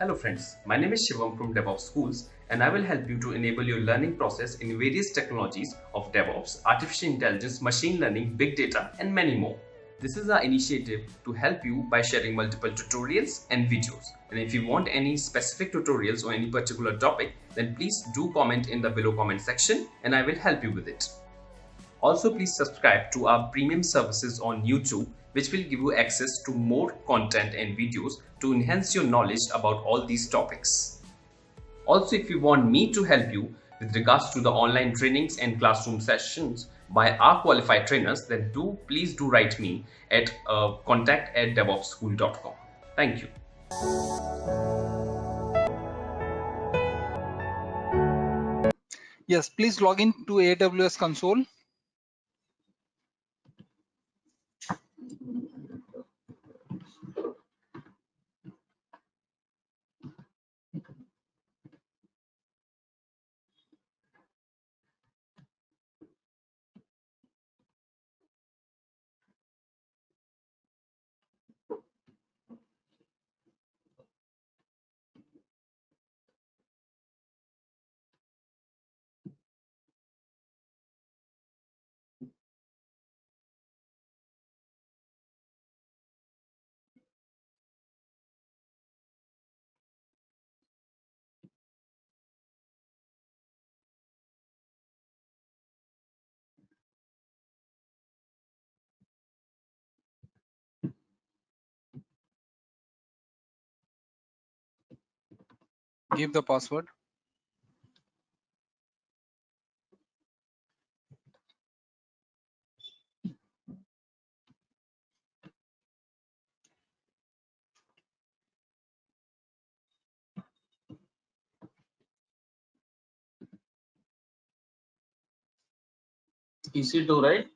Hello friends, my name is Shivam from DevOps Schools and I will help you to enable your learning process in various technologies of DevOps, artificial intelligence, machine learning, big data and many more. This is our initiative to help you by sharing multiple tutorials and videos. And if you want any specific tutorials on any particular topic, then please do comment in the below comment section and I will help you with it. Also, please subscribe to our premium services on YouTube, which will give you access to more content and videos to enhance your knowledge about all these topics. Also, if you want me to help you with regards to the online trainings and classroom sessions by our qualified trainers, then please do write me at contact@devopsschool.com. Thank you. Yes, please log in to AWS console. Give the password. EC2, right?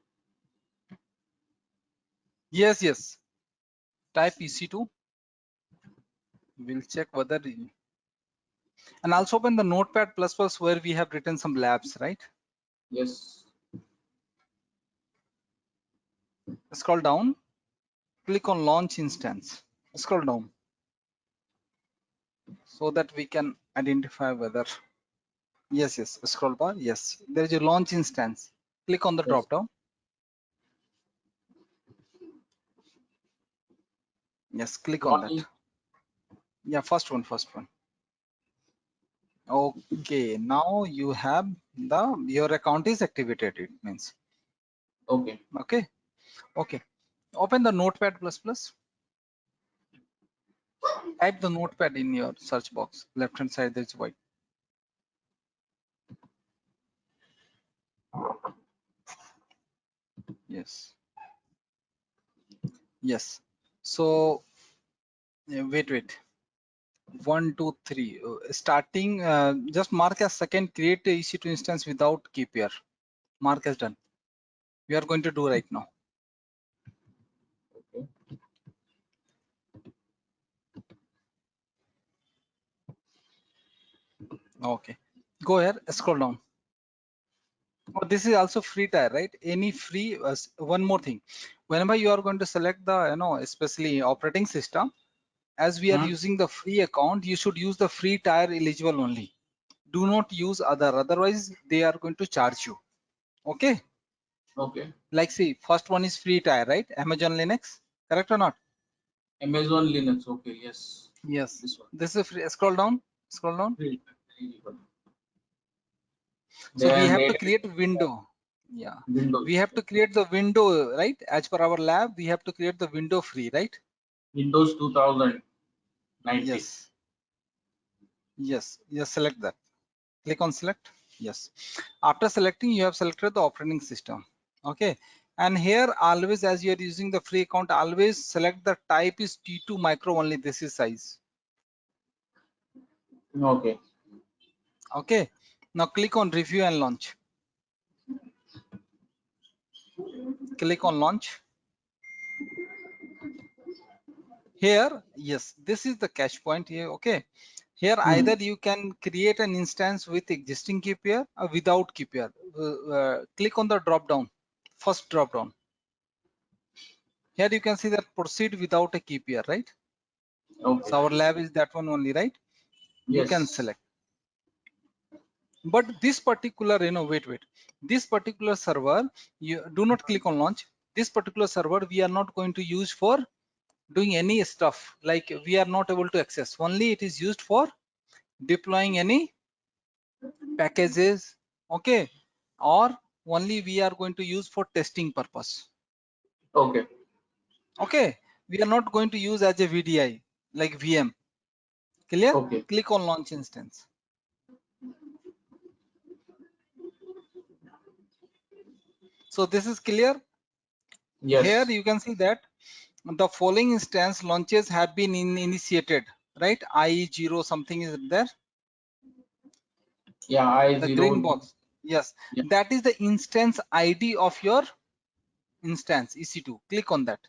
Yes. Type EC2. We'll check whether. And also open the Notepad++ where we have written some labs, right? Yes. Scroll down. Click on Launch Instance. Scroll down so that we can identify whether. Yes. Scroll bar. Yes. There is a Launch Instance. Click on the Yes. drop down. Yes. Click on that. Yeah. First one. Okay, now you have your account is activated, it means. Okay. Okay. Open the Notepad++. Type the Notepad in your search box. Left hand side, there's white. Yes. So wait. 1, 2, 3. Starting, just mark as second. Create a EC2 instance without KPR. Mark as done. We are going to do right now. Okay. Okay. Go here. Scroll down. Oh, this is also free tier, right? Any free. One more thing. Whenever you are going to select the, especially operating system, as we are using the free account, you should use the free tier eligible only. Do not use other. Otherwise, they are going to charge you. Okay. Okay. Like, see, first one is free tier, right? Amazon Linux, correct or not? Amazon Linux. Okay. Yes. Yes. This one. This is free. Scroll down. Free. So we have to made create a window. Yeah. Windows. We have to create the window, right? As per our lab, we have to create the window free, right? Windows 2019. Yes. Select that. Click on select. Yes. After selecting, you have selected the operating system. Okay. And here always, as you are using the free account, always select the type is T2 micro only. This is size. Okay. Okay. Now click on review and launch. Click on launch. Here, yes, this is the cache point here. Okay. Here either you can create an instance with existing KPR or without KPR. Click on the drop down, first drop down. Here you can see that proceed without a KPR, right? Okay. So our lab is that one only, right? You Yes. can select. But this particular, wait, this particular server, you do not click on launch. This particular server we are not going to use for doing any stuff, like we are not able to access. Only it is used for deploying any packages, okay, or only we are going to use for testing purpose. Okay. Okay, we are not going to use as a VDI like VM. Clear? Okay. Click on launch instance. So this is clear. Yes. Here you can see that the following instance launches have been initiated, right? I0 something is there. Yeah, I The zero. green box. Yes, Yeah. that is the instance ID of your instance EC2. Click on that.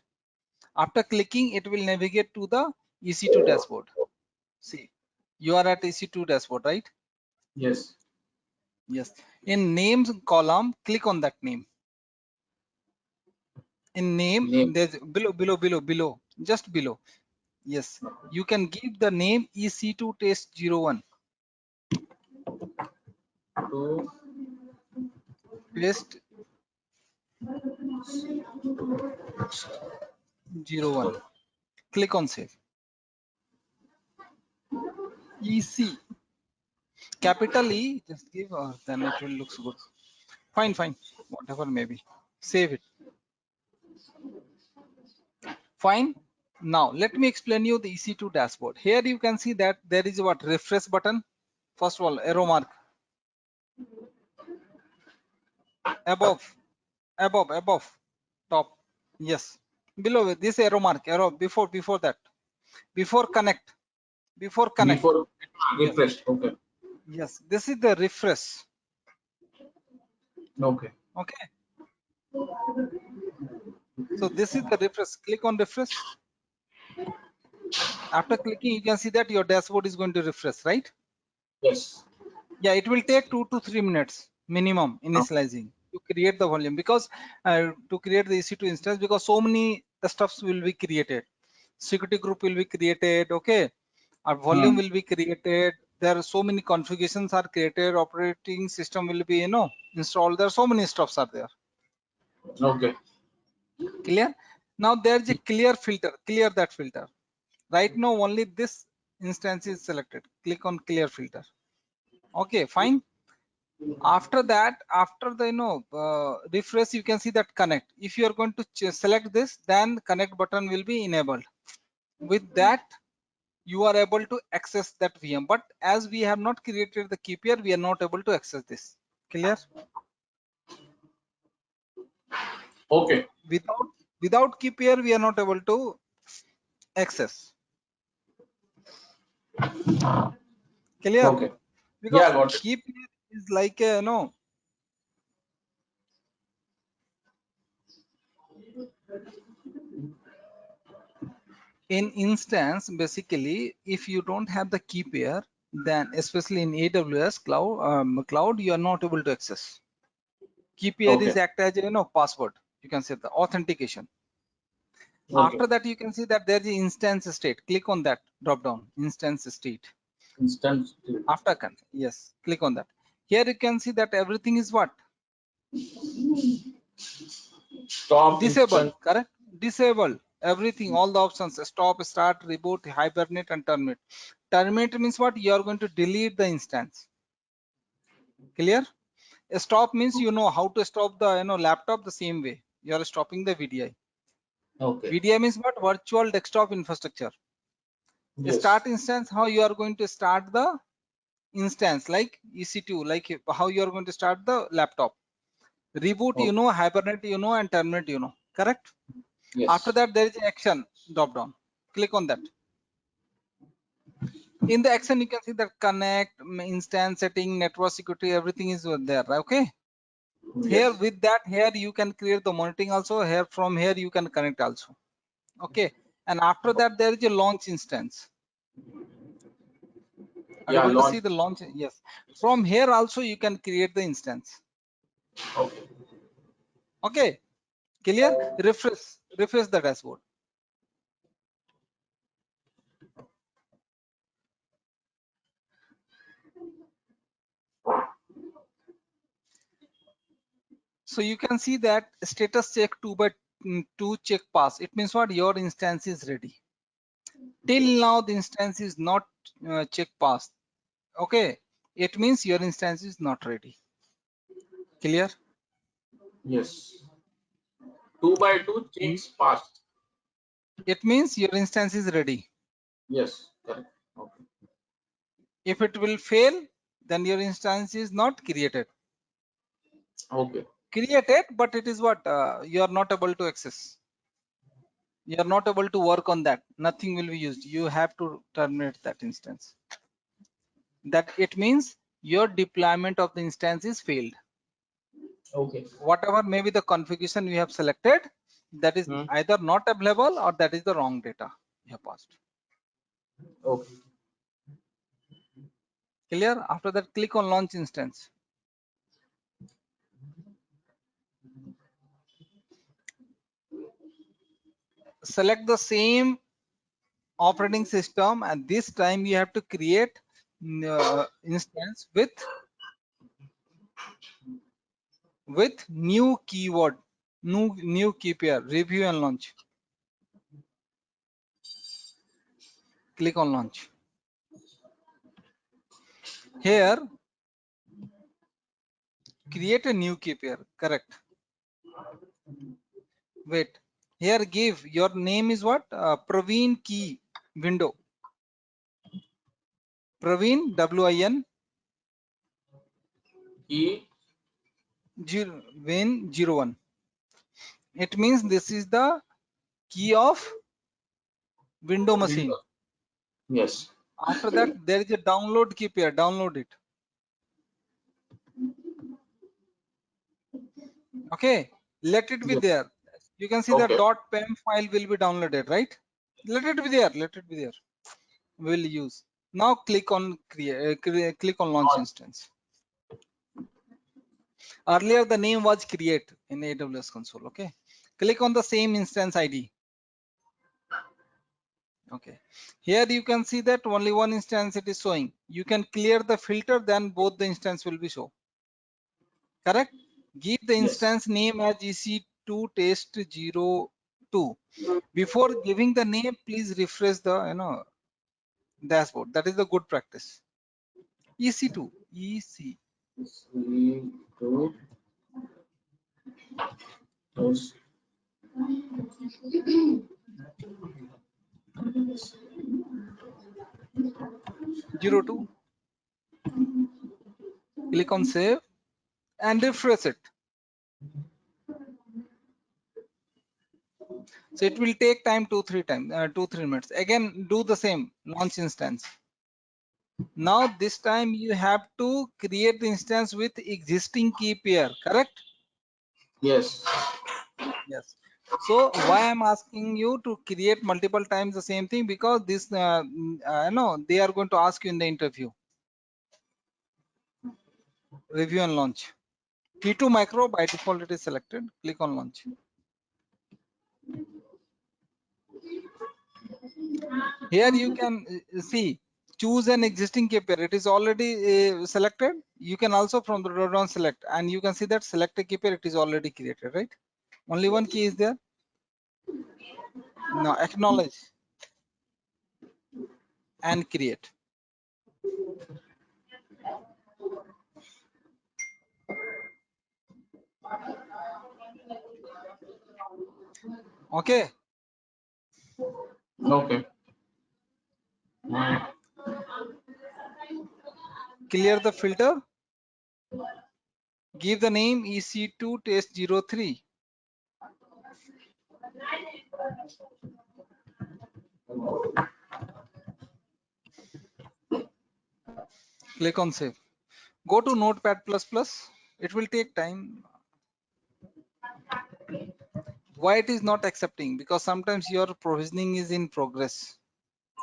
After clicking, it will navigate to the EC2 dashboard. See, you are at EC2 dashboard, right? Yes. Yes. In names column, click on that name. In name, there's below, just below. Yes, you can give the name EC2 test 01. To Test 01. Click on save. EC capital E, just give, then it will looks good. Fine, whatever maybe. Save it. Fine. Now let me explain you the EC2 dashboard. Here you can see that there is what refresh button. First of all, arrow mark above, top. Yes, below this arrow mark, arrow before that, before connect. Before yes. refresh. Okay. Yes, this is the refresh. Okay. Okay, so this is the refresh. Click on refresh. After clicking, you can see that your dashboard is going to refresh, right? Yes. Yeah, it will take 2 to 3 minutes minimum initializing to create the volume, because to create the EC2 instance, because so many the stuffs will be created. Security group will be created, okay, our volume will be created. There are so many configurations are created, operating system will be installed. There are so many stuffs are there. Okay. Clear? Now there's a clear filter. Clear that filter. Right now only this instance is selected. Click on clear filter. Okay, fine. After that, after the refresh, you can see that connect. If you are going to select this, then connect button will be enabled. With that, you are able to access that VM. But as we have not created the key pair, we are not able to access this. Clear? Okay. Without key pair, we are not able to access. Clear? Okay. Because Yeah, got it. key pair is like a in instance, basically, if you don't have the key pair, then especially in AWS cloud, you are not able to access. Key pair is Okay. act as password. You can say the authentication. Okay. After that, you can see that there is instance state. Click on that drop down, instance state. Instance. After yes, click on that. Here you can see that everything is what? Stop. Disable, Instance. correct? Disable everything, all the options: stop, start, reboot, hibernate, and terminate. Terminate means what? You are going to delete the instance. Clear? A stop means you know how to stop the laptop the same way. You are stopping the VDI. Okay. VDI means what? Virtual desktop infrastructure. Yes. Start instance, how you are going to start the instance, like EC2, like how you are going to start the laptop. Reboot, Okay. hibernate, and terminate, correct? Yes. After that, there is action drop down. Click on that. In the action, you can see that connect, instance setting, network security, everything is there. Okay. Here Yes. with that, here you can create the monitoring also. Here from here you can connect also. Okay. And after that, there is a launch instance. Are you Yeah, able to launch. see the launch? Yes. From here also you can create the instance. Okay. Okay. Clear? Refresh the dashboard. So you can see that status check 2 check pass. It means what? Your instance is ready. Till now the instance is not check passed. Okay, it means your instance is not ready. Clear? Yes. 2 by 2 checks passed. It means your instance is ready. Yes. Correct. Okay. If it will fail, then your instance is not created. Okay. Created, but it is what? You are not able to access. You are not able to work on that. Nothing will be used. You have to terminate that instance. That it means your deployment of the instance is failed. Okay. Whatever may be the configuration we have selected, that is either not available or that is the wrong data you have passed. Okay. Clear? After that, click on launch instance. Select the same operating system, and this time you have to create instance with new keyword, new key pair, review and launch. Click on launch. Here, create a new key pair. Correct. Wait. Here, give your name is what? Praveen key window. Praveen WIN Key. Win 01. It means this is the key of window machine. Window. Yes. After that, there is a download key pair. Download it. Okay, let it be Yes. there. You can see the Okay. .pem file will be downloaded, right? Let it be there. Let it be there. We'll use. Now click on click on launch instance. Earlier the name was create in AWS console. Okay, click on the same instance ID. Okay, here you can see that only one instance it is showing. You can clear the filter, then both the instance will be shown. Correct? Give the Yes. instance name as EC2 test 02. Before giving the name, please refresh the dashboard. That is the good practice. EC2 EC. We do those. 02. Click on save and refresh it. So it will take time 2-3 minutes. Again, do the same launch instance. Now this time you have to create the instance with existing key pair. Correct? Yes. Yes. So why I'm asking you to create multiple times the same thing, because this no, they are going to ask you in the interview. Review and launch. T2 micro by default it is selected. Click on launch. Here you can see choose an existing key pair. It is already selected. You can also from the drop down select, and you can see that select a key pair. It is already created, right? Only one key is there. Now acknowledge and create. Okay. Okay. Clear the filter. Give the name EC2 test 03. Click on save. Go to Notepad++. It will take time. Why it is not accepting? Because sometimes your provisioning is in progress.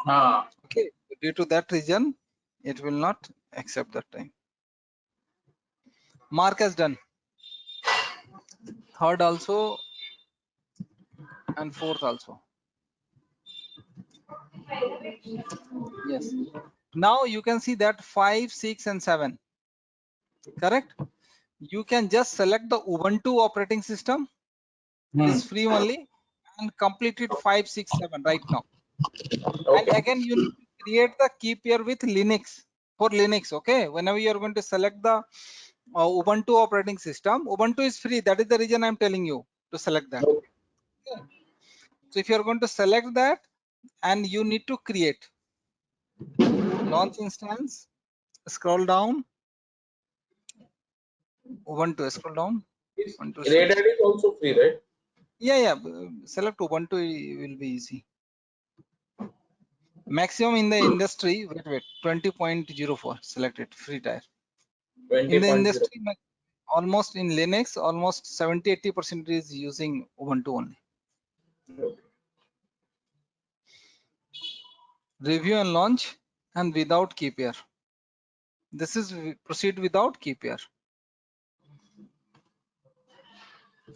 Okay, due to that reason, it will not accept that time. Mark as done. Third also and fourth also. Yes. Now you can see that 5, 6 and 7. Correct? you can just select the Ubuntu operating system. It is free only, and complete it 5, 6, 7 right now. And Okay. again, you need to create the keep here with Linux for Linux. Okay, whenever you are going to select the Ubuntu operating system, Ubuntu is free. That is the reason I'm telling you to select that. Okay. So if you are going to select that, and you need to create launch instance, scroll down, Ubuntu, scroll down. Is 1, 2, Red 6. Hat is also free, right? Yeah, select Ubuntu, will be easy. Maximum in the industry, wait, 20.04, select it, free tier. In the 20.0. industry, almost in Linux, almost 70-80% is using Ubuntu only. Review and launch, and without keep here. This is proceed without keep here.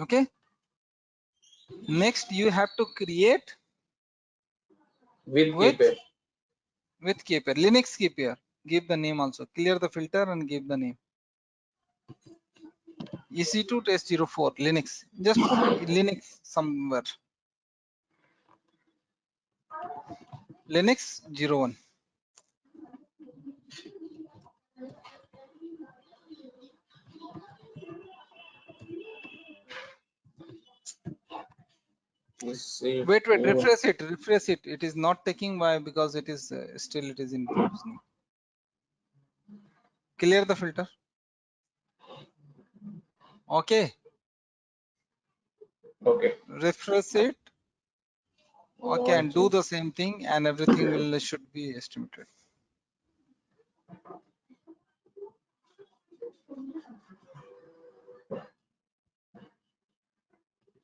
Okay. Next, you have to create With with KPI. keep here, Linux keep here. Give the name also. Clear the filter and give the name. EC2 test 04 Linux. Just put Linux somewhere. Linux 01. Wait, refresh it. It is not taking. Why? Because it is still it is in provisioning. Clear the filter. Okay. Okay. Refresh it. Okay, and do the same thing, and everything will should be estimated.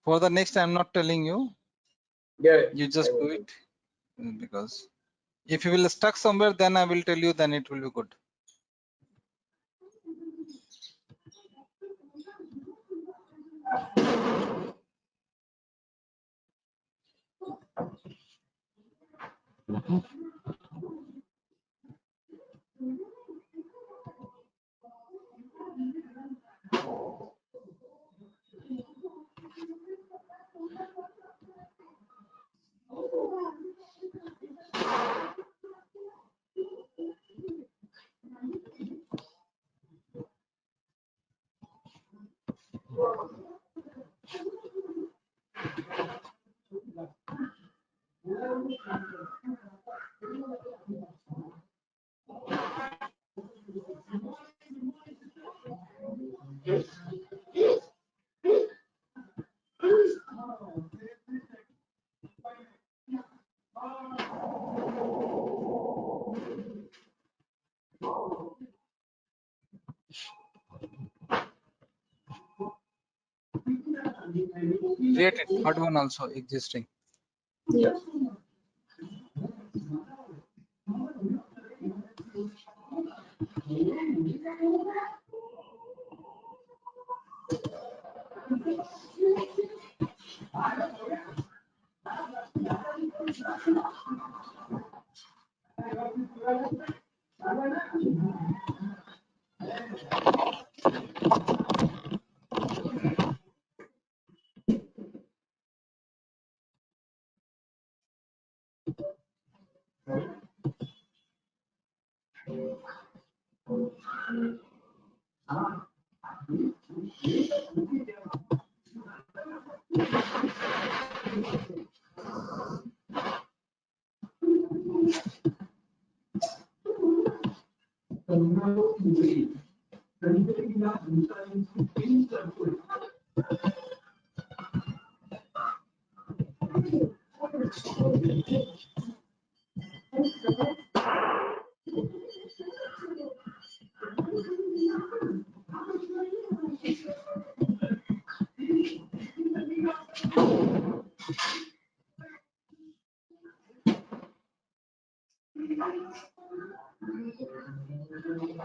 For the next, I'm not telling you. Yeah. You just do it, because if you will stuck somewhere, then I will tell you. Then it will be good. Create it. Third one also existing. Yeah.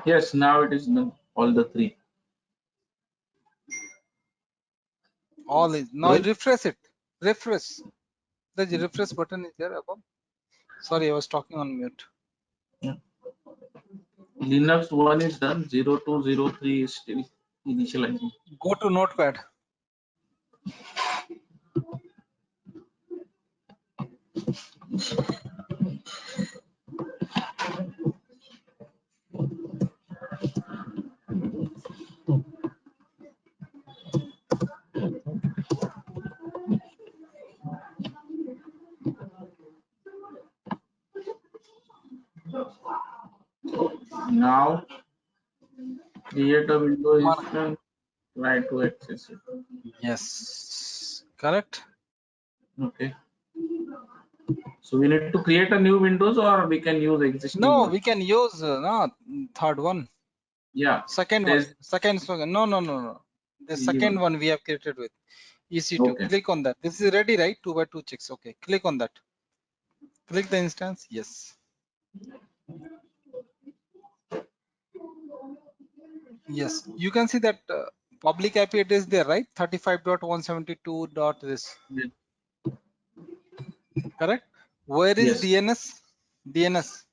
Yes, now it is done. All the three. All is now. Right? Refresh it. Refresh. The refresh button is there above. Sorry, I was talking on mute. Yeah. Linux 1 is done. 0203 is still initializing. Go to Notepad. Now create a window Mark. instance, try to access it. Yes, correct. Okay. So we need to create a new windows or we can use existing No, one? we can use no, third one, Yeah. second one, There's second slogan. No. The easy second one. one we have created with EC2. Okay. Click on that. This is ready, right? 2x2 checks. Okay, click on that. Click the instance. Yes. Yes, you can see that public IP address there, right? 35.172. This. Yeah. Correct. Where is Yes. DNS? DNS.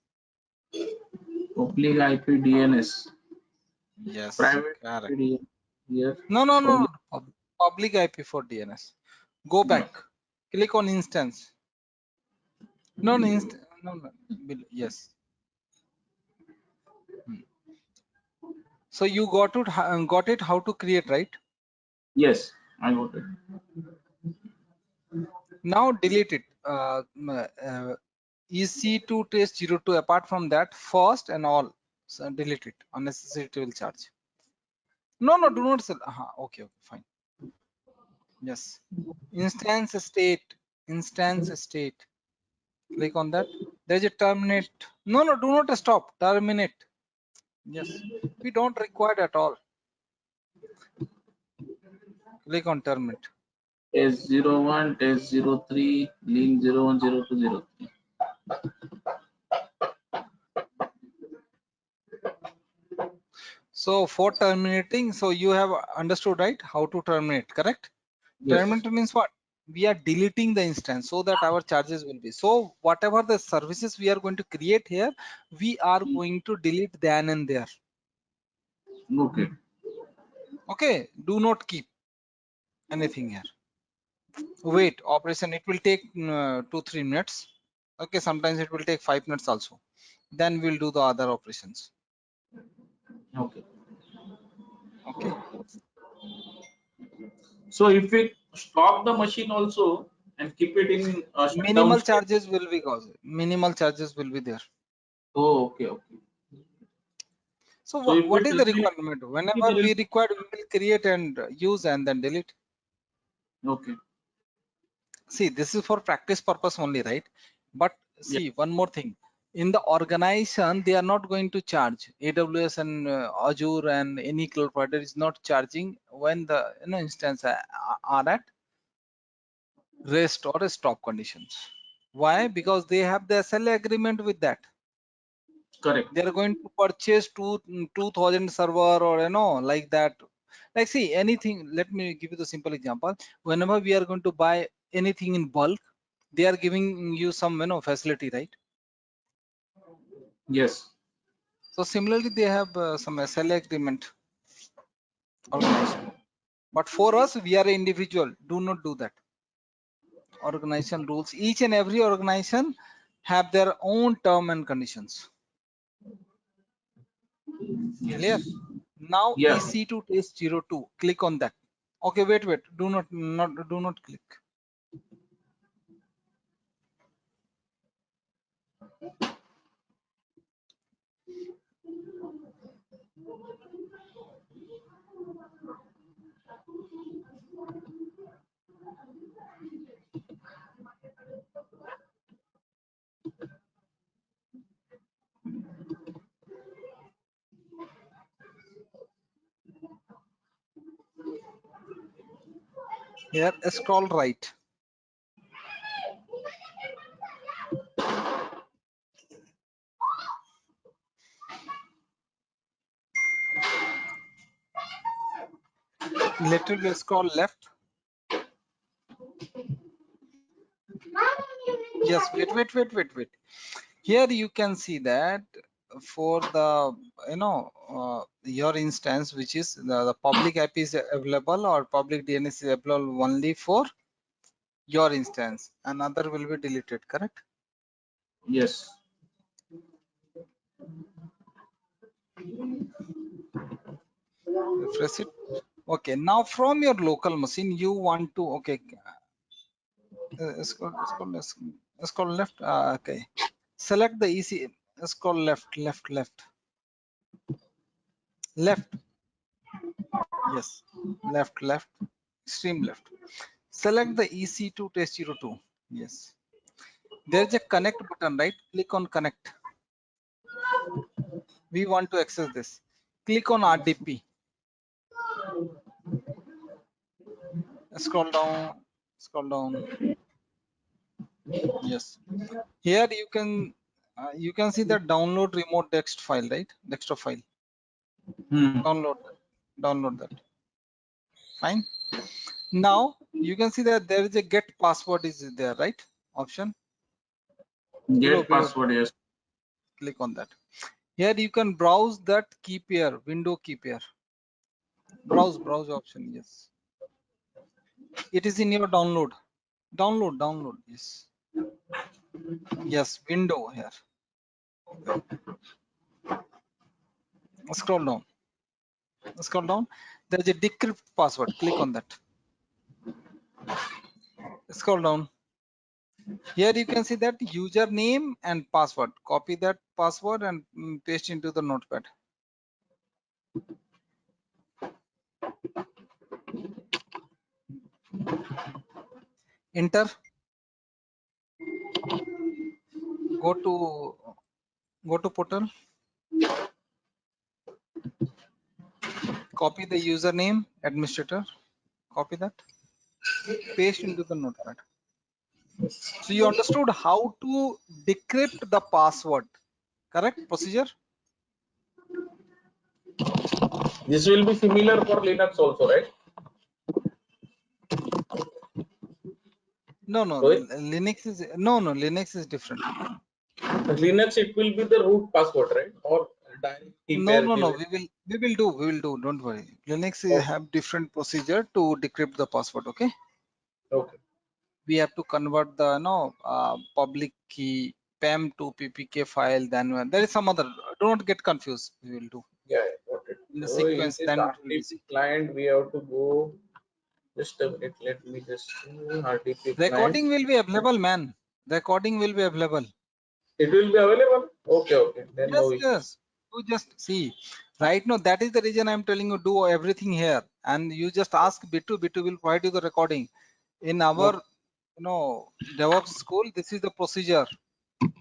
Public IP DNS. Yes, Private correct. IP DNS here. No. Public. Public IP for DNS. Go back. Click on instance. No. Yes. So you got it how to create, right? Yes, I got it. Now delete it. EC2 test 02. Apart from that, first and all, so delete it. Unnecessary it will charge. No, do not sell. Okay, fine. Yes. Instance state. Click on that. There's a terminate. No, do not stop. Terminate. Yes. We don't require at all. Click on terminate. Test 01, test 03, link 010203. So for terminating, so you have understood, right? How to terminate, correct? Yes. Terminate means what? We are deleting the instance so that our charges will be. So whatever the services we are going to create here, we are going to delete then and there. Okay. Okay. Do not keep anything here. Wait, operation. It will take 2-3 minutes. Okay. Sometimes it will take 5 minutes also. Then we'll do the other operations. Okay. Okay. So if we stop the machine also and keep it in shutdown Minimal state. charges will be caused. Minimal charges will be there. Oh, okay. So So if we what is the terminate, requirement? Whenever we require, we will create and use and then delete. okay. See, this is for practice purpose only, right? But see, one more thing. In the organization, they are not going to charge. AWS and Azure and any cloud provider is not charging when the instance are at rest or stop conditions. Why? Because they have the SLA agreement with that. Correct. They are going to purchase 2,000 server or like that. Like see anything. Let me give you the simple example. Whenever we are going to buy anything in bulk, they are giving you some facility, right? Yes. So similarly, they have some SLA agreement organization. But for us, we are individual. Do not do that. Organization rules. Each and every organization have their own term and conditions. Clear? Now Yeah. EC2 test 02. Click on that. Okay, wait. Do not click. Here, scroll right. Little bit scroll left. Yes, wait. Here you can see that for the your instance, which is the public IP is available or public DNS is available only for your instance, another will be deleted, correct? Yes. Refresh it. Okay, now from your local machine you want to, okay, scroll left. Okay, select the EC, scroll left, left. Yes, left, extreme left. Select the EC2 test02. Yes, there's a connect button, right? Click on connect. We want to access this. Click on RDP. Scroll down. Yes, here you can see the download remote text file, right? Desktop file. Download that. Fine. Now you can see that there is a get password is there, right? Option. Get password, yes. Click on that. Here you can browse that key pair, window key pair. Browse option, yes. It is in your download. Download, yes. Yes, window here. Scroll down. There is a decrypt password. Click on that. Scroll down. Here you can see that username and password. Copy that password and paste into the notepad. Enter. Go to portal. Copy the username, administrator. Copy that. Paste into the notepad. So you understood how to decrypt the password, correct? Procedure. This will be similar for Linux also, right? No, Linux is different. Linux, it will be the root password, right? Or direct key No, pair. we will do. Don't worry. Linux Okay. have different procedure to decrypt the password. Okay. Okay. We have to convert the public key PEM to PPK file. Then there is some other. Do not get confused. We will do Yeah, got it. in the So in sequence. this Then it will be RDP client, we have to go. Just a minute. Let me just RDP client. recording will be available, man. Recording will be available. It will be available. Okay. Then no issue. Yes. You just see. Right now, that is the reason I'm telling you do everything here, and you just ask Bitu. Bitu will provide you the recording. In our DevOps school, this is the procedure.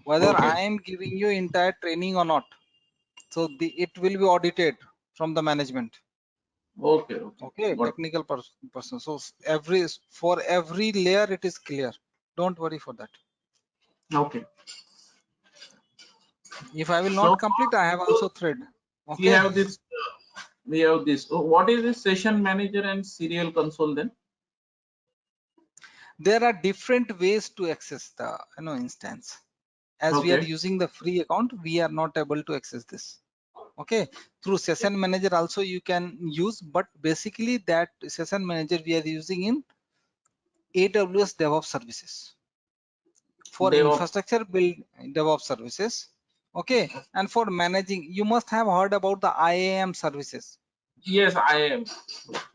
Whether Okay. I am giving you entire training or not, so it will be audited from the management. Okay. Technical person. So for every layer it is clear. Don't worry for that. Okay. If I will not complete, I have also thread. Okay. We have this. So what is this session manager and serial console then? There are different ways to access the instance. As we are using the free account, we are not able to access this. Okay, through session manager also you can use, but basically that session manager we are using in AWS DevOps services for infrastructure build DevOps services. Okay, and for managing, you must have heard about the IAM services. Yes, I am.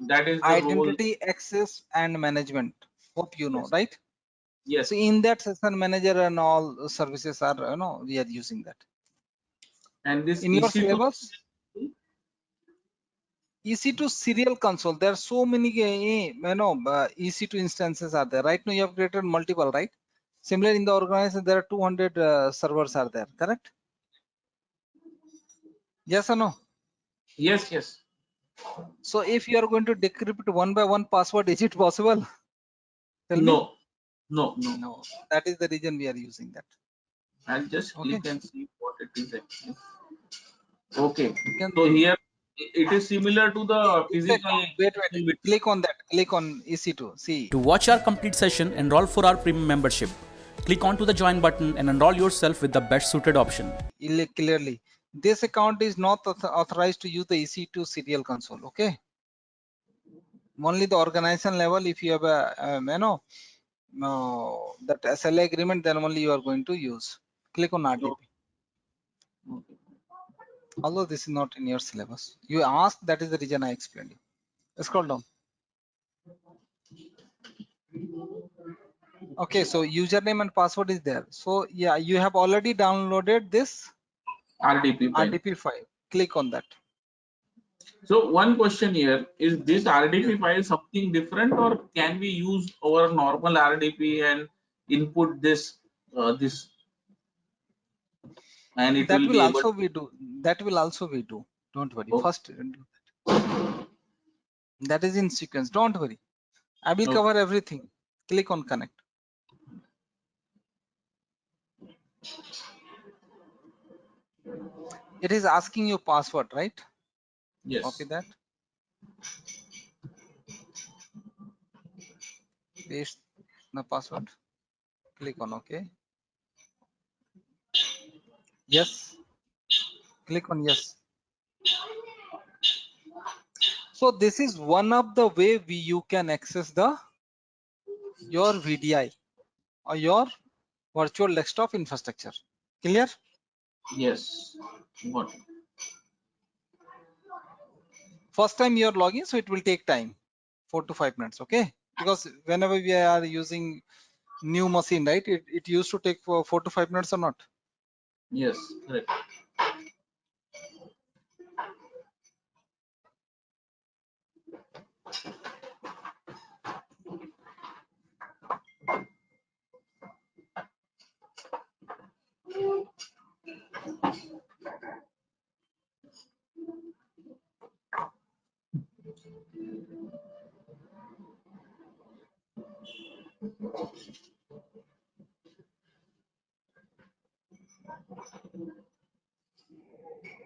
That is the identity role. access and management. Hope you know, right? Yes. So in that session manager and all services are we are using that. And this in your syllabus, EC2 serial console, there are so many EC2 instances are there. Right now you have created multiple, right? Similar in the organization, there are 200 servers are there, correct? Yes or no? Yes. So if you are going to decrypt one by one password, is it possible? Tell me. No. That is the reason we are using that. I'll just click and see what it is actually. Okay. So here it is similar to the physical. Wait. Click on that. Click on EC2. See. To watch our complete session, enroll for our premium membership. Click onto the join button and enroll yourself with the best suited option. Clearly, This account is not authorized to use the EC2 serial console. Okay. Only the organization level, if you have a that SLA agreement, then only you are going to use. Click on RDP. Okay. Although this is not in your syllabus, you asked, that is the reason I explained you. Scroll down. Okay, so username and password is there. So yeah, you have already downloaded this RDP file. RDP file. Click on that. So one question here, is this RDP file something different, or can we use our normal RDP and input this and it That will will be able also we do. That will also we do. Don't worry. Okay. First, do that. That is in sequence. Don't worry. I will Okay. cover everything. Click on connect. It is asking you password, right? Yes. Copy that. Paste the password. Click on OK. Yes. Click on yes. So this is one of the way you can access your VDI or your virtual desktop infrastructure. Clear? Yes. Got it. First time you are logging, so it will take time, 4 to 5 minutes. Okay, because whenever we are using new machine, right, it used to take 4 to 5 minutes or not. Yes. Correct.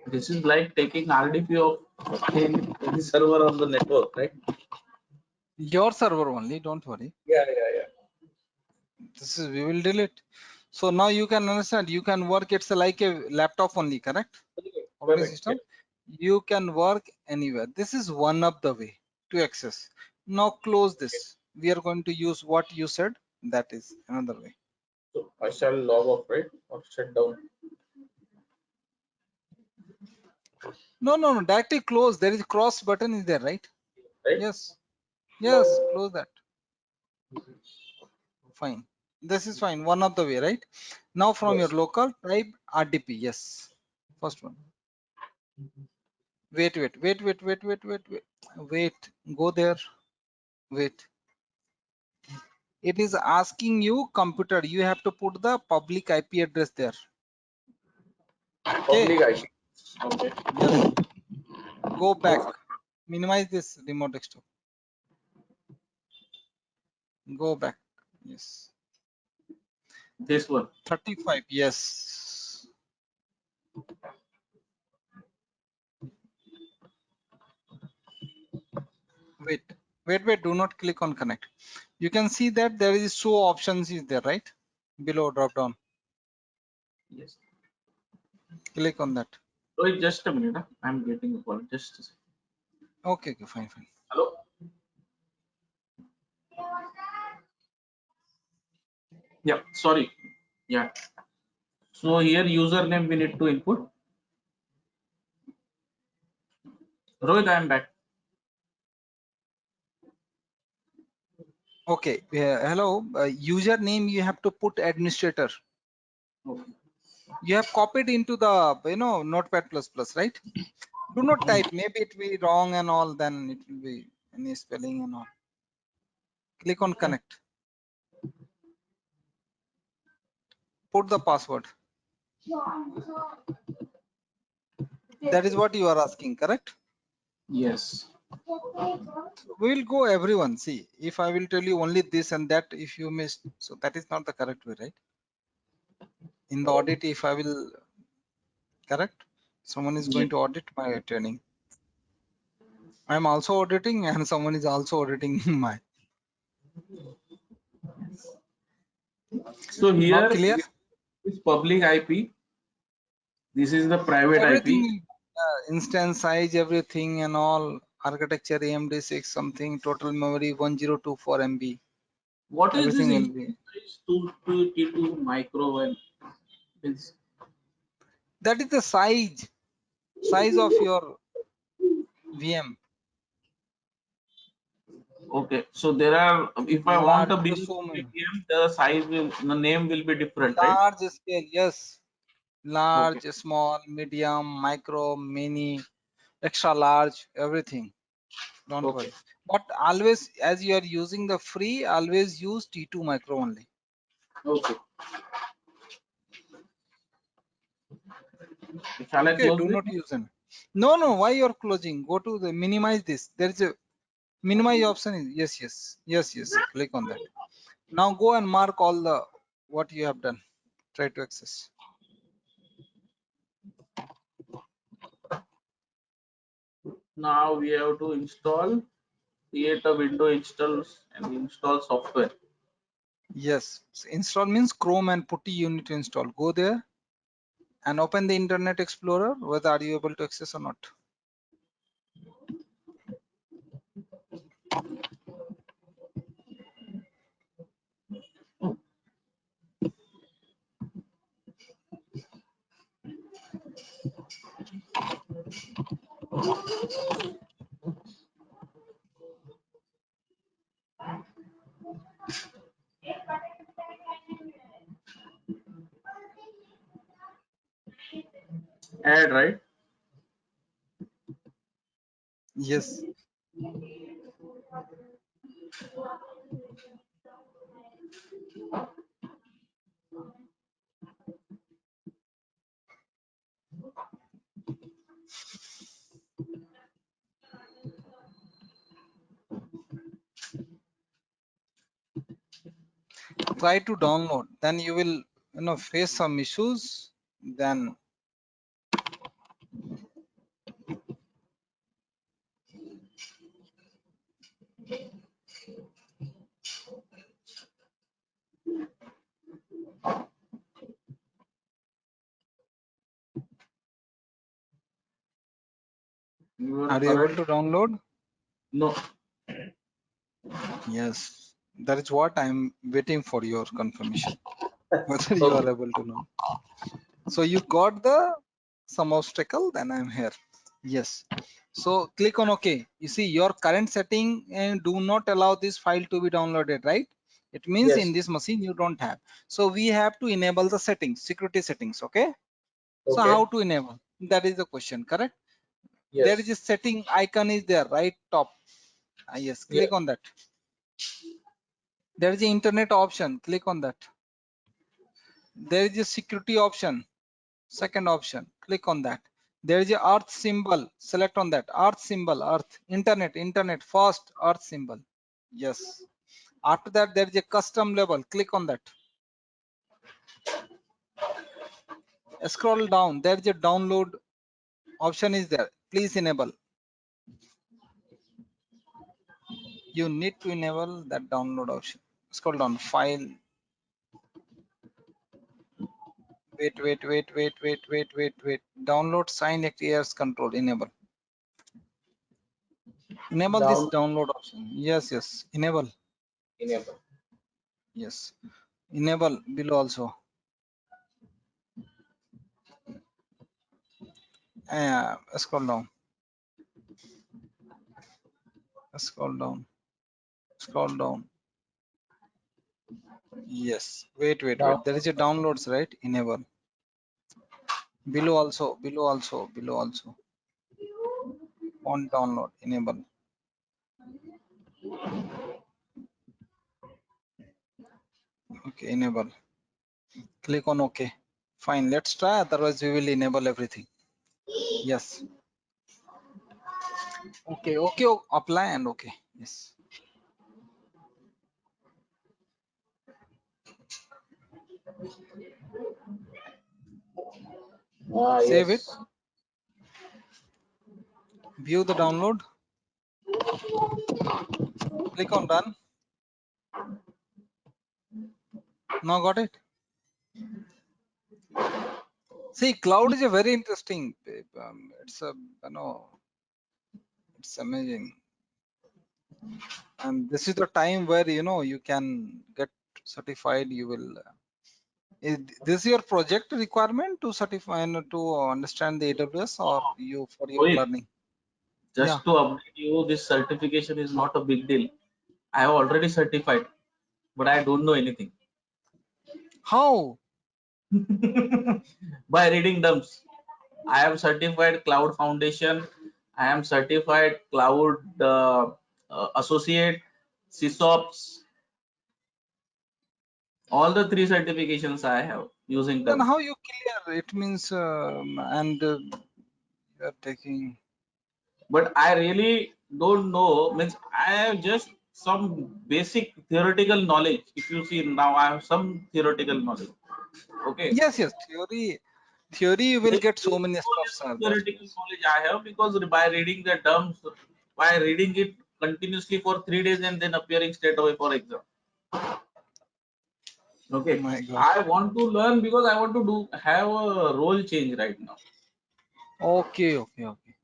This is like taking RDP of any server on the network, right? Your server only, don't worry. Yeah. This is, we will delete. So now you can understand, you can work, it's like a laptop only, correct? Operating Perfect. system. You can work anywhere. This is one of the way to access. Now close this. We are going to use what you said. That is another way. So I shall log off, right, or shut down. No, directly close. There is cross button is there, right? Right? Yes, close that. Fine. This is fine. One of the way, right? Now from your Yes. local type RDP. Yes. First one. Wait. Go there. Wait. It is asking you computer. You have to put the public IP address there. Okay. Public IP. Okay. Yes. Go back. Minimize this remote desktop. Go back. Yes. This one. 35. Yes. Wait. Do not click on connect. You can see that there is show options is there, right? Below drop down. Yes. Click on that. Wait, just a minute. I'm getting a call. Just a second. Okay. Fine. Hello. Yeah. Sorry. Yeah. So here username we need to input. Rohit, I am back. Okay. Hello. Username you have to put administrator. Okay. You have copied into the Notepad++, right? Do not type. Maybe it will be wrong and all. Then it will be any spelling and all. Click on connect. Put the password. That is what you are asking, correct? Yes. We will go everyone. See, if I will tell you only this and that, if you missed, so that is not the correct way, right? In the audit, if I will correct, someone is going to audit my training. I'm also auditing and someone is also auditing my. So Now here clear? is public IP. This is the private Everything, IP. instance size, everything and all. Architecture AMD6 something. Total memory 1024 MB. What is this Everything will be. instance to T2 micro and it's That is the size of your VM. okay? So there are, if I want a Large, big so many. VM, the size will, the name will be different, right? Large scale, yes. Okay. Large, small, medium, micro, mini, extra large, everything. Don't Okay. worry. But always, as you are using the free, always use T2 micro only. Okay. Shall I Okay, close do this? not use them. No, no, why you are closing? Go to the minimize this. There is a minimize option. Yes. Click on that. Now go and mark all the what you have done. Try to access. Now we have to install, create a window, installs and install software. Yes. So install means Chrome and Putty you need to install. Go there and open the Internet Explorer. Whether are you able to access or not? Add, right? Yes. Try to download. Then you will face some issues. Then Your are you able current, to download? no. Yes. That is what I'm waiting for your confirmation. Whether you are Okay. able to know. So you got the some obstacle, then I'm here. Yes. So click on OK. You see your current setting and do not allow this file to be downloaded, right? It means in Yes. this machine you don't have. So we have to enable the settings, security settings. Okay. So Okay. how to enable? That is the question, correct? There is Yes. a setting icon is there, right top. Yes. Yeah. Click on that. There is the internet option. Click on that. There is a security option. Second option, click on that. There is a earth symbol, select on that. Earth symbol, earth, internet, first earth symbol. Yes. After that, there is a custom label, click on that. Scroll down, there is a download option is there. Please enable. You need to enable that download option. Scroll down, file. Wait. Download sign AS control, enable. Enable this Down, download option. Yes. Enable. enable. Yes. Enable below also. Scroll down. Scroll down. Yes. Wait. Down. There is a downloads, right? Enable. Below also. On download. Enable. Okay. Enable. Click on OK. Fine. Let's try. Otherwise, we will enable everything. Yes. Okay. Apply and OK. Yes. Save it. Yes. View the download. Click on done. Now got it. See, cloud is a very interesting. It's a it's amazing, and this is the time where you can get certified. You will. This is your project requirement to certify and to understand the AWS, or you for your Rohit, learning? just Yeah. to update you, this certification is not a big deal. I have already certified, but I don't know anything. How? By reading dumps. I am certified Cloud Foundation. I am certified Cloud Associate, SysOps. All the three certifications I have using Then dumps. how you clear? It means and you are taking. But I really don't know. Means I have just some basic theoretical knowledge. If you see now, I have some theoretical knowledge. Okay. Yes, yes. Theory you will Very, get so very many stuffs are there. theoretical knowledge I have because by reading the terms, by reading it continuously for 3 days and then appearing straight away for exam. Okay, My God. I want to learn because I want to have a role change right now. Okay, okay, okay.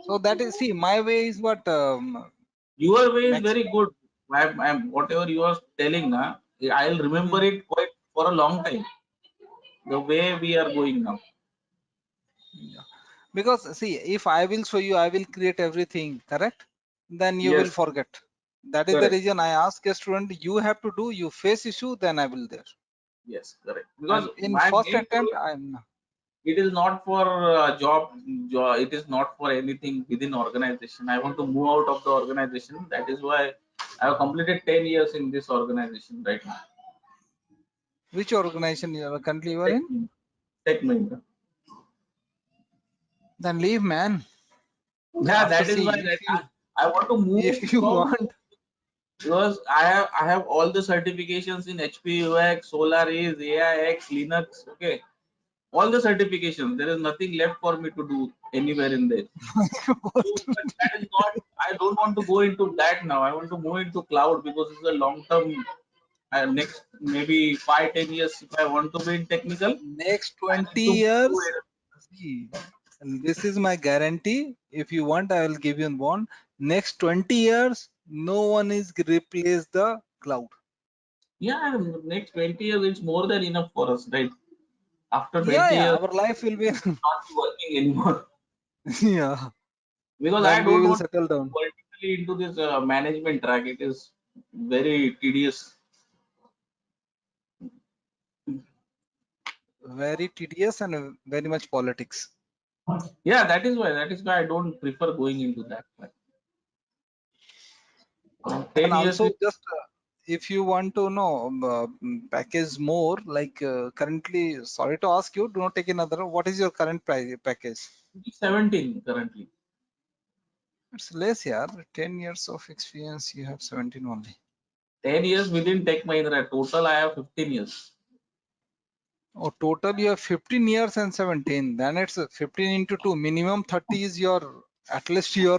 So that is, see, my way is what Your way is next. very good. Whatever you are telling, na, I'll remember it quite for a long time. The way we are going now. Yeah. Because see, if I will show you, I will create everything, correct? Then you will Yes, forget. That is the correct. reason I ask a student, you have to do, you face issue, then I will there. Yes, correct. Because And in my first main goal, attempt, I'm it is not for job, it is not for anything within organization. I want to move out of the organization. That is why I have completed 10 years in this organization right now. which organization you are currently you are Tech, in? Tech Mahindra. Then leave, man. Yeah, After that is why see, that I want to move if you from, want, because I have all the certifications in HP UX, Solaris, AIX, Linux. Okay, all the certifications. There is nothing left for me to do anywhere in there. So, but that is not. I don't want to go into that now. I want to move into cloud because it's a long term. Next maybe 5-10 years, if I want to be in technical, next I 20 need to do years, it. see, and this is my guarantee. If you want, I will give you one. Next 20 years, no one is replace the cloud. Yeah, next 20 years, it's more than enough for us, right? After Yeah, 20 yeah, years, our life will be, not be working anymore yeah, because I then we don't will want to settle go down. vertically into this management track. It is very tedious. Very tedious and very much politics. Yeah, that is why I don't prefer going into that track. And 10 years also is just if you want to know package more, like currently, sorry to ask you, do not take another. What is your current package? 17 currently. It's less, yeah. 10 years of experience, you have 17 only. 10 years within Tech Mahindra. Total, I have 15 years. Oh, total you have 15 years and 17. Then it's 15 into 2. Minimum 30 is your, at least your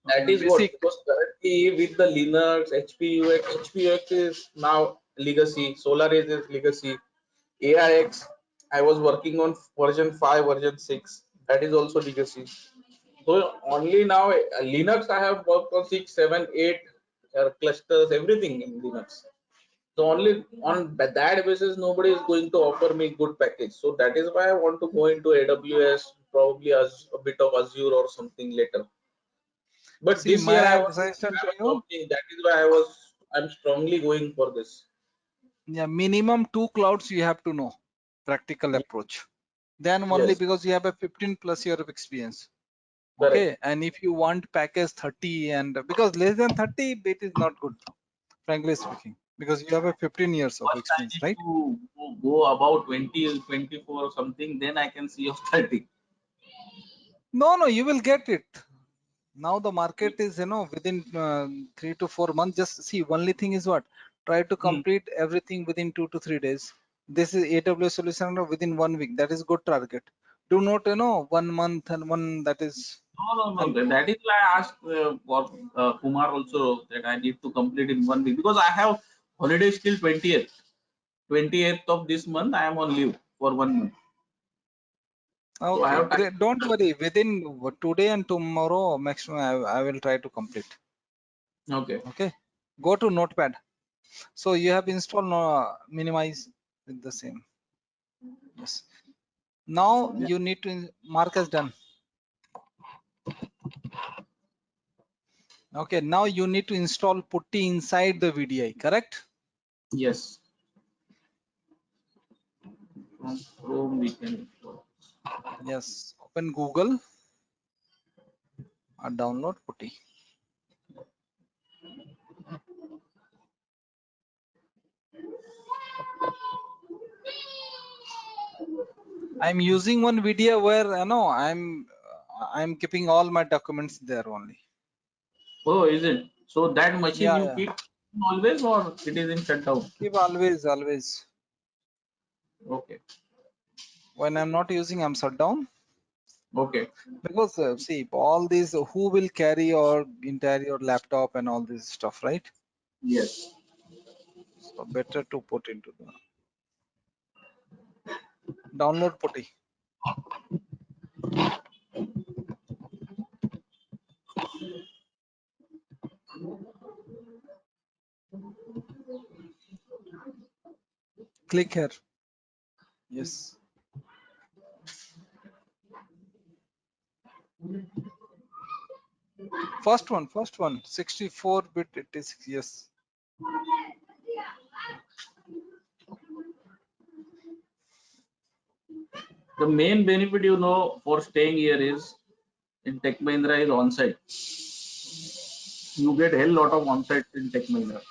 That is what, basic. because currently with the Linux, HPUX is now legacy, Solaris is legacy, AIX, I was working on version 5, version 6, that is also legacy. So only now Linux I have worked on 6, 7, 8 clusters, everything in Linux. So only on that basis, nobody is going to offer me good package. So that is why I want to go into AWS, probably as a bit of Azure or something later. But See, this year I my want to suggestion to have a you, job change. That is why I'm strongly going for this. yeah, minimum 2 clouds you have to know, practical approach. Then only Yes, because you have a 15 plus year of experience. correct. Okay, and if you want package 30 and because less than 30, it is not good, frankly speaking, because you have a 15 years of First I experience, need right? to go about 20, 24 or something. Then I can see of 30. No, no, you will get it. Now the market is, within 3 to 4 months. Just see, only thing is what? Try to Hmm. complete everything within 2 to 3 days. This is AWS solution within 1 week. That is good target. Do not, 1 month and one that is. No, no, And no. That is why I asked for Kumar also that I need to complete in 1 week because I have holidays till 20th. 28th of this month I am on leave for 1 month. So I Okay, have time. great. Don't worry. Within today and tomorrow, maximum, I will try to complete. Okay. Okay. Go to Notepad. So you have installed minimize with the same. Yes. Now you need to mark as done. Okay. Now you need to install Putty inside the VDI. Correct? Yes. From Chrome we can install. Yes. Open Google or download Putty. I'm using one video where I'm keeping all my documents there only. Oh, is it? So that machine Yeah, you yeah. keep always, or it is in shutdown? Keep always. Okay. When I'm not using, I'm shut down. Okay. Because see, all these, who will carry your entire laptop and all this stuff, right? Yes. So better to put into the download Putty. Click here. Yes. First one, 64-bit it is. Yes. The main benefit for staying here is in Tech Mahindra is on-site. You get hell lot of on-site in Tech Mahindra.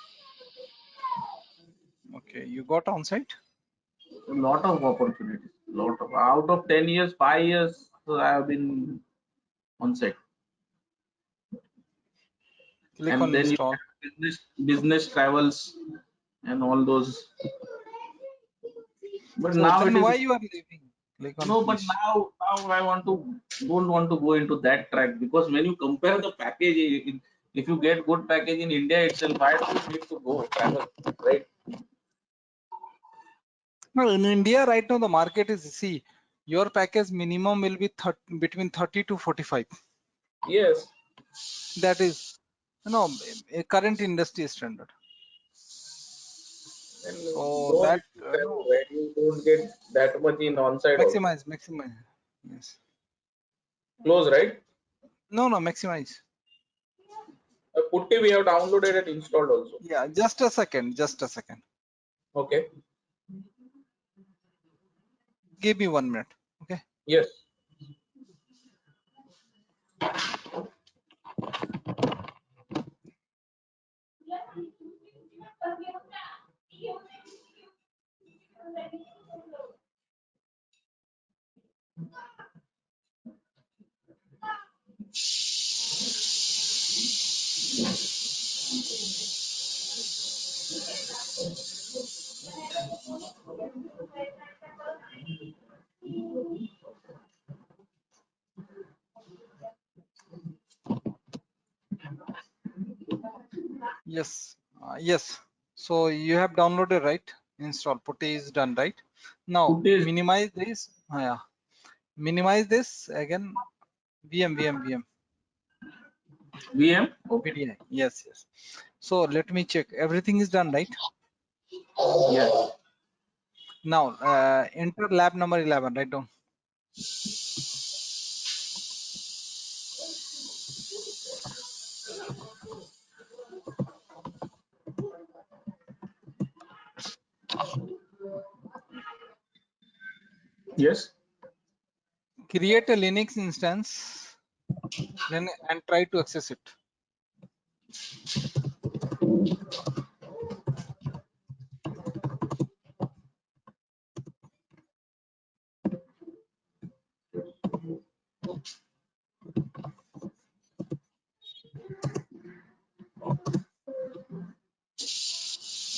Okay, you got on site. A lot of opportunities. Lot of out of 10 years, 5 years I have been on-site. Click And on then you install. get business travels and all those. But So now it then is why you are leaving? Click on no, but finish. now I don't want to go into that track, because when you compare the package, if you get good package in India itself, why do you need to go travel, right? Well, in India right now the market is, see, your package minimum will be between 30 to 45. Yes. That is, a current industry standard. And So no that need to travel, right? You don't get that much in on-site also. maximize. Yes. Close, right? No, maximize. Putty we have downloaded and installed also. Yeah, just a second. Okay. Give me 1 minute. Okay. Yes. Yes. Yes. So you have downloaded, right? Install Putty is done, right? Now Putty is minimize this. Yeah. Minimize this again. VM. VM. Okay. VDI. Yes. So let me check. Everything is done, right? Yes. Now enter lab number 11. Write down. Yes. Create a Linux instance, then and try to access it.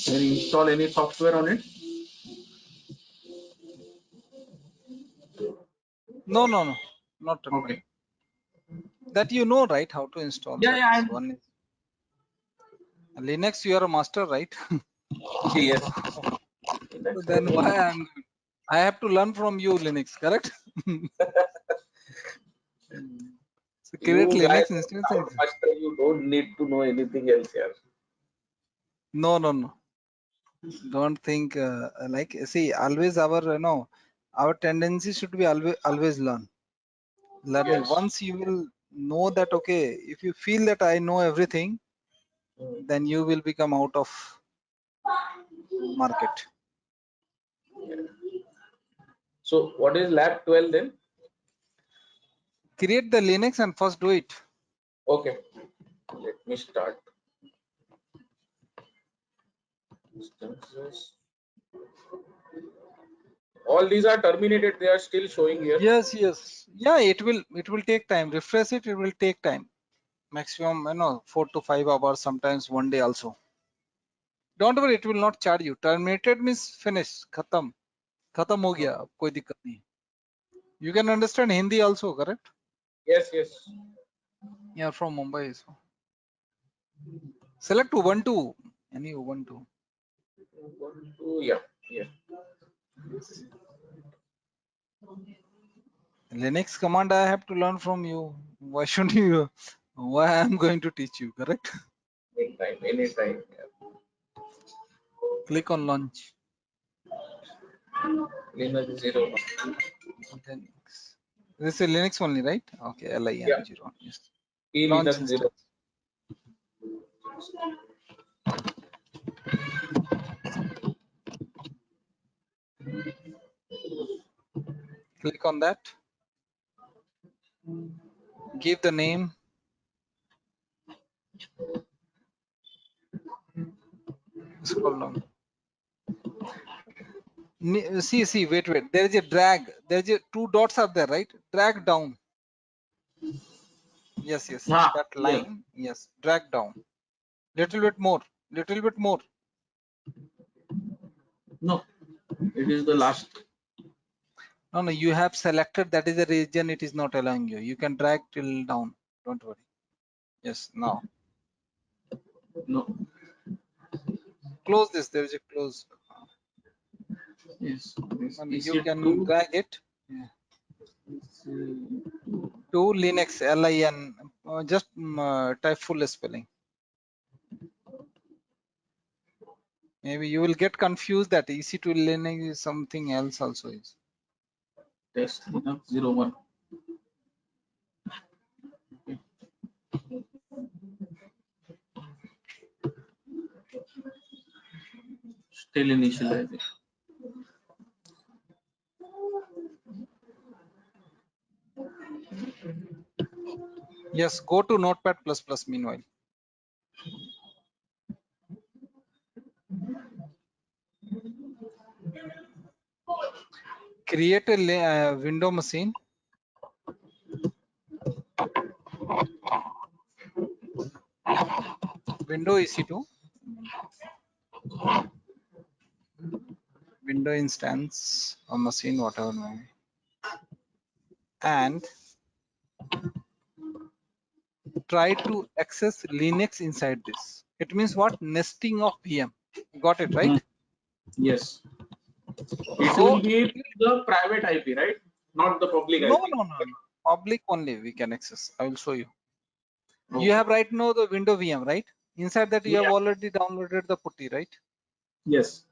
Can you install any software on it? No, not Okay. that, right, how to install Yeah, that. yeah, One is Linux, you are a master, right? yes. So then why I have to learn from you Linux, correct? So create You Linux guys are instance. cloud master. You don't need to know anything else here. No, no, no. Don't think like, see, always our our tendency should be always learning. Yes. Once you will know that, okay, if you feel that I know everything, Mm. then you will become out of market. So what is lab 12 then? Create the Linux and first do it. Okay. Let me start. Instances. All these are terminated. They are still showing here. Yes, yes. Yeah, it will take time. Refresh it, it will take time. Maximum 4 to 5 hours, sometimes one day also. Don't worry, it will not charge you. Terminated means finished, khatam ho gaya, ab koi dikkat nahi. You can understand Hindi also, correct? Yes, yes. You are from Mumbai, so select Ubuntu, any Ubuntu. Yeah, yeah. Linux command I have to learn from you. Why shouldn't you? Why I'm going to teach you, correct? Anytime, anytime. Click on launch. Linux 0. Linux. This is Linux only, right? Okay, Yeah. LIN0. Yes. P Launch Linux 0. instance. Click on that. Give the name. Scroll down. See, wait. There is a drag. There is a two dots are there, right? Drag down. Yes. Ah, That yeah. line. Yes. Drag down. Little bit more. Little bit more. No, it is the last. No. You have selected that is the region. It is not allowing you. You can drag till down. Don't worry. Yes. Now No. close this. There is a close. Yes. This And is you it can to drag it to Linux. LIN. Just type full spelling. Maybe you will get confused that EC2 Linux is something else also is. test Linux 01. Okay. Still initializing. Yes, go to Notepad++ meanwhile. Create a window machine. Window EC2. Window instance or machine, whatever. And try to access Linux inside this. It means what? Nesting of VM. Got it, right? Yes. It So will be the private IP, right? Not the public no. IP. Public only we can access. I will show you. Okay. You have right now the window VM, right? Inside that you have Yeah. already downloaded the putty, right? Yes.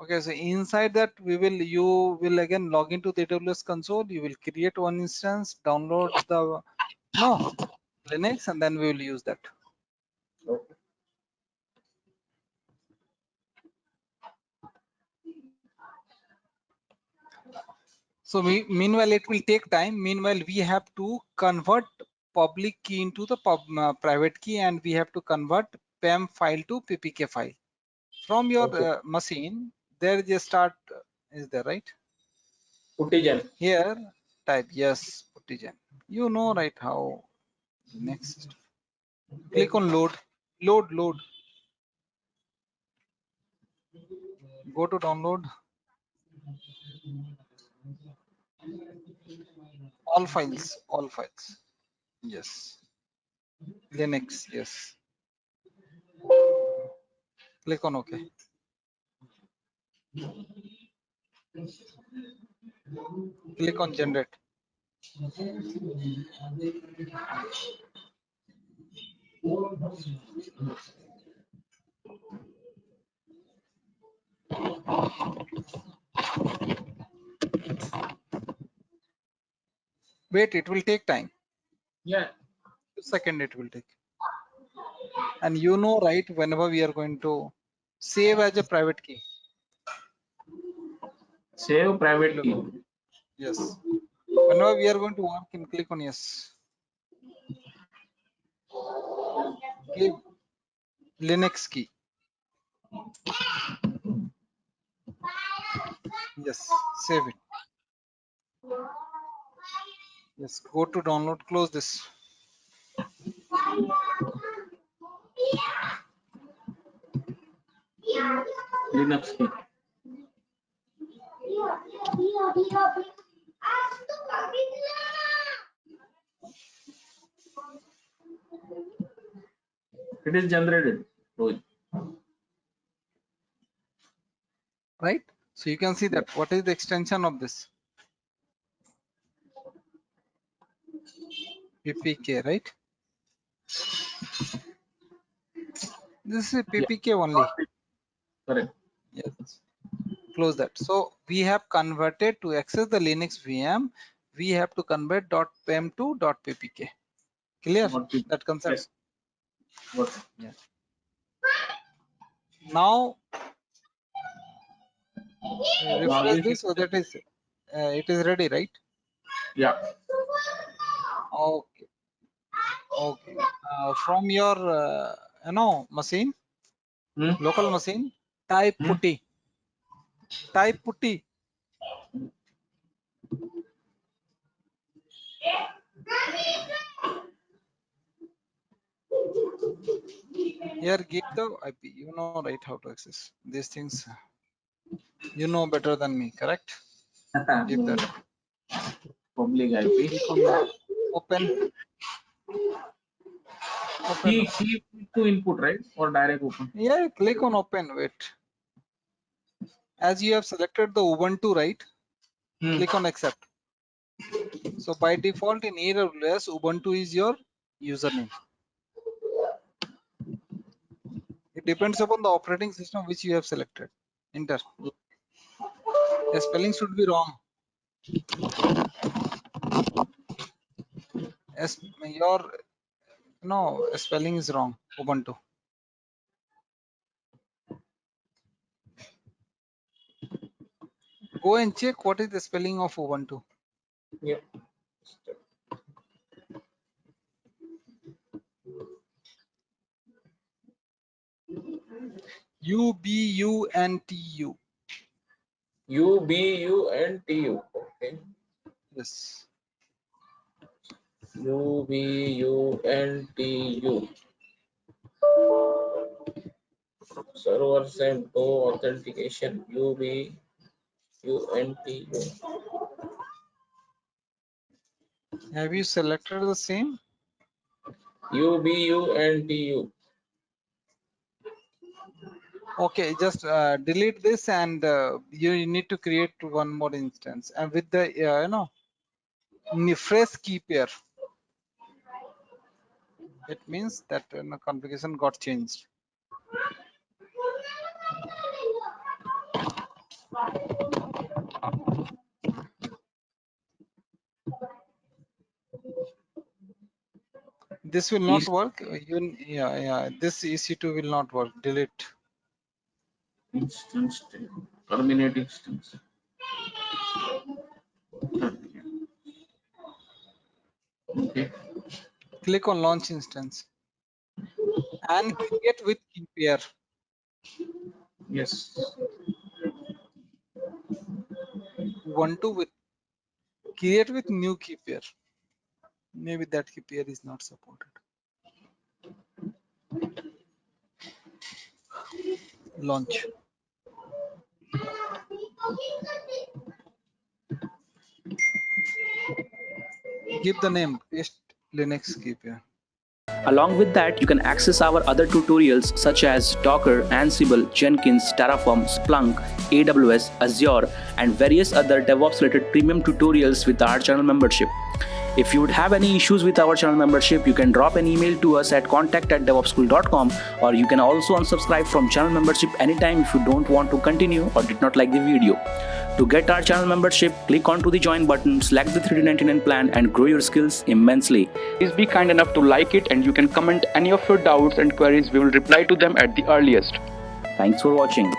Okay, so inside that you will again log into the AWS console. You will create one instance, download the Linux, and then we will use that. Okay. So meanwhile, it will take time. Meanwhile, we have to convert public key into the private key, and we have to convert PEM file to PPK file. From your Okay. machine, there is a start. Is there right? Puttigen. Here, type yes, Puttigen. You know, right? How next? Click on load. Load. Go to download. All files. Yes. Linux. Yes. Click on OK. Click on generate. Wait, it will take time. Yeah. 2 seconds it will take. And you know, right, whenever we are going to save as a private key. Save private key. Yes. Whenever we are going to work in, click on yes. Give Linux key. Yes, save it. Yes, go to download, close this. Linux key. It is generated. Rohit. Right? So you can see that what is the extension of this? PPK, right? This is Yeah. PPK only. Correct. Yes. Close that. So we have converted to access the Linux VM. We have to convert .pem to .ppk. Clear? What we- That concept. Yes. What? Yeah. Now refresh this this so that is it is ready, right? Yeah. Okay. Okay. From your machine, Hmm? local machine, type Hmm? putty. Type putty. Here give the IP. You know right how to access these things. You know better than me, correct? Give that. Public IP. Click on that. Open. Open. Key to input, right? Or direct open. Yeah, click on open. Wait. As you have selected the Ubuntu, right? Hmm. Click on accept. So by default in AWS, Ubuntu is your username. It depends upon the operating system which you have selected. Enter. The spelling should be wrong. As your spelling is wrong. Ubuntu. Go and check what is the spelling of Ubuntu. Yeah. Ubuntu. Ubuntu. Okay. Yes. Ubuntu. Server sent to authentication. Ubuntu. Have you selected the same? Ubuntu. Okay, just delete this and you need to create one more instance and with the fresh key pair. It means that configuration got changed. This will not work. This EC2 will not work. Delete. Instance. Terminate instance. Okay. Click on launch instance and create with key pair. Yes. Ubuntu with create with new key pair. Maybe that key pair is not supported. Launch. Give the name paste Linux key pair. Along with that, you can access our other tutorials such as Docker, Ansible, Jenkins, Terraform, Splunk, AWS, Azure, and various other DevOps related premium tutorials with our channel membership. If you would have any issues with our channel membership, you can drop an email to us at contact@devopsschool.com, or you can also unsubscribe from channel membership anytime if you don't want to continue or did not like the video. To get our channel membership, click onto the join button, select the $399 plan and grow your skills immensely. Please be kind enough to like it, and you can comment any of your doubts and queries. We will reply to them at the earliest. Thanks for watching.